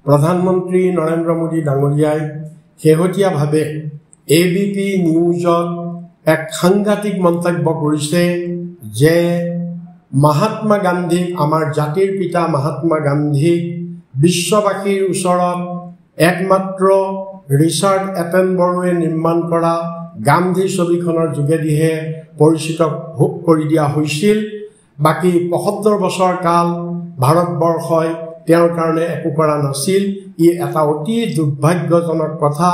প্ৰধানমন্ত্ৰী নৰেন্দ্ৰ মোদী ডাঙৰীয়াই শেহতীয়াভাৱে ABP নিউজত এক সাংঘাতিক মন্তব্য কৰিছে যে মহাত্মা গান্ধী আমাৰ জাতিৰ পিতা মহাত্মা গান্ধী বিশ্ববাসীৰ ওচৰত একমাত্ৰ ৰিচাৰ্ড এটেনবৰোৱে নিৰ্মাণ কৰা গান্ধী ছবিখনৰ যোগেদিহে পৰিচিত কৰি দিয়া হৈছিল। বাকি ৭৫ বছৰ কাল ভাৰতবৰ্ষই তেওঁৰ কাৰণে একো কৰা নাছিল। ই এটা অতি দুৰ্ভাগ্যজনক কথা।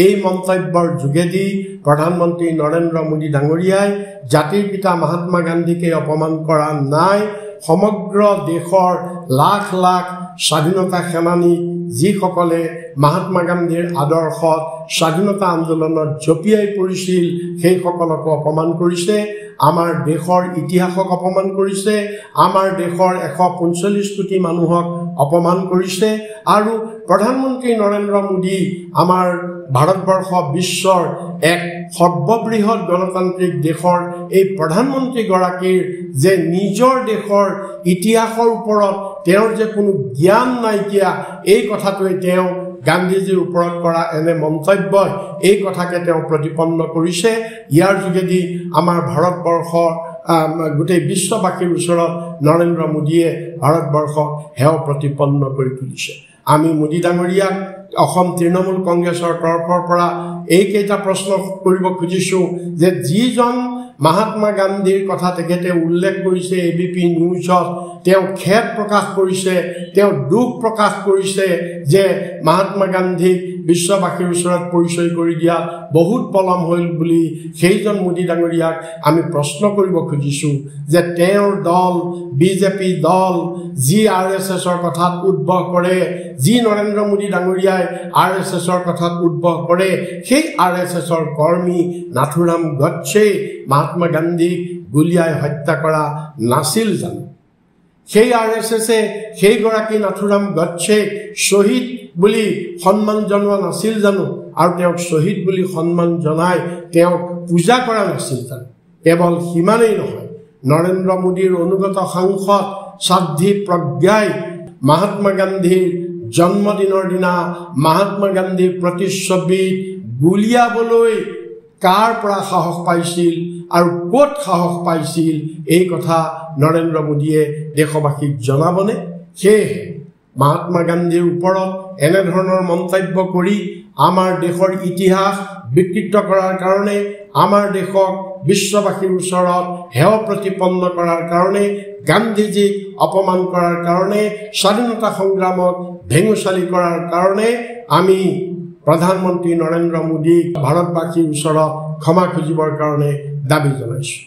এই মন্তব্যৰ যোগেদি প্ৰধানমন্ত্ৰী নৰেন্দ্ৰ মোদী ডাঙৰীয়াই জাতিৰ পিতা মহাত্মা গান্ধীকে অপমান কৰা নাই, সমগ্ৰ দেশৰ লাখ লাখ স্বাধীনতা সেনানী যিসকলে মহাত্মা গান্ধীৰ আদৰ্শত স্বাধীনতা আন্দোলনত জঁপিয়াই পৰিছিল সেইসকলকো অপমান কৰিছে, আমাৰ দেশৰ ইতিহাসক অপমান কৰিছে, আমাৰ দেশৰ ১৪৫ কোটি মানুহক অপমান কৰিছে। আৰু প্ৰধানমন্ত্ৰী নৰেন্দ্ৰ মোদী আমাৰ ভাৰতবৰ্ষ বিশ্বৰ এক সৰ্ববৃহৎ গণতান্ত্ৰিক দেশৰ এই প্ৰধানমন্ত্ৰীগৰাকীৰ যে নিজৰ দেশৰ ইতিহাসৰ ওপৰত তেওঁৰ যে কোনো জ্ঞান নাইকিয়া, এই কথাটোৱে তেওঁ গান্ধীজীৰ ওপৰত কৰা এনে মন্তব্যই এই কথাকে তেওঁ প্ৰতিপন্ন কৰিছে। ইয়াৰ যোগেদি আমাৰ ভাৰতবৰ্ষৰ গোটেই বিশ্ববাসীৰ ওচৰত নৰেন্দ্ৰ মোদীয়ে ভাৰতবৰ্ষক হেয় প্ৰতিপন্ন কৰি তুলিছে। আমি মোদী ডাঙৰীয়াক অসম তৃণমূল কংগ্ৰেছৰ তৰফৰ পৰা এইকেইটা প্ৰশ্ন কৰিব খুজিছোঁ যে যিজন মহাত্মা গান্ধীৰ কথা তেখেতে উল্লেখ কৰিছে ABP নিউজত, তেওঁ খেদ প্ৰকাশ কৰিছে, তেওঁ দুখ প্ৰকাশ কৰিছে যে মহাত্মা গান্ধীক বিশ্ববাসীৰ ওচৰত পৰিচয় কৰি দিয়া বহুত পলম হ'ল বুলি সেইজন মোদী ডাঙৰীয়াক আমি প্ৰশ্ন কৰিব খুজিছোঁ যে তেওঁৰ দল BJP দল যি RSSৰ কথাত উদ্ভৱ কৰে, যি নৰেন্দ্ৰ মোদী ডাঙৰীয়াই RSSৰ কথাত উদ্ভৱ কৰে, সেই RSSৰ কৰ্মী নাথুৰাম গডছে মহাত্মা গান্ধীক গুলীয়াই হত্যা কৰা নাছিল জানো? সেই RSSে সেইগৰাকী নাথুৰাম গডছেক শ্বহীদ বুলি সন্মান জনোৱা নাছিল জানো? আৰু তেওঁক শ্বহীদ বুলি সন্মান জনাই তেওঁক পূজা কৰা নাছিল জানো? কেৱল সিমানেই নহয়, নৰেন্দ্ৰ মোদীৰ অনুগত সাংসদ সাধ্বী প্ৰজ্ঞাই মহাত্মা গান্ধীৰ জন্মদিনৰ দিনা মহাত্মা গান্ধীৰ প্ৰতিচ্ছবিত গুলীয়াবলৈ কাৰ পৰা সাহস পাইছিল আৰু ক'ত সাহস পাইছিল, এই কথা নৰেন্দ্ৰ মোদীয়ে দেশবাসীক জনাবনে? সেয়েহে মহাত্মা গান্ধীৰ ওপৰত এনেধৰণৰ মন্তব্য কৰি আমাৰ দেশৰ ইতিহাস বিকৃত কৰাৰ কাৰণে, আমাৰ দেশক বিশ্ববাসীৰ ওচৰত হেয় প্ৰতিপন্ন কৰাৰ কাৰণে, গান্ধীজীক অপমান কৰাৰ কাৰণে, স্বাধীনতা সংগ্ৰামক ভেঙুচালি কৰাৰ কাৰণে আমি প্ৰধানমন্ত্ৰী নৰেন্দ্ৰ মোদীক ভাৰতবাসীৰ ওচৰত ক্ষমা খুজিবৰ কাৰণে দাবী জনাইছোঁ।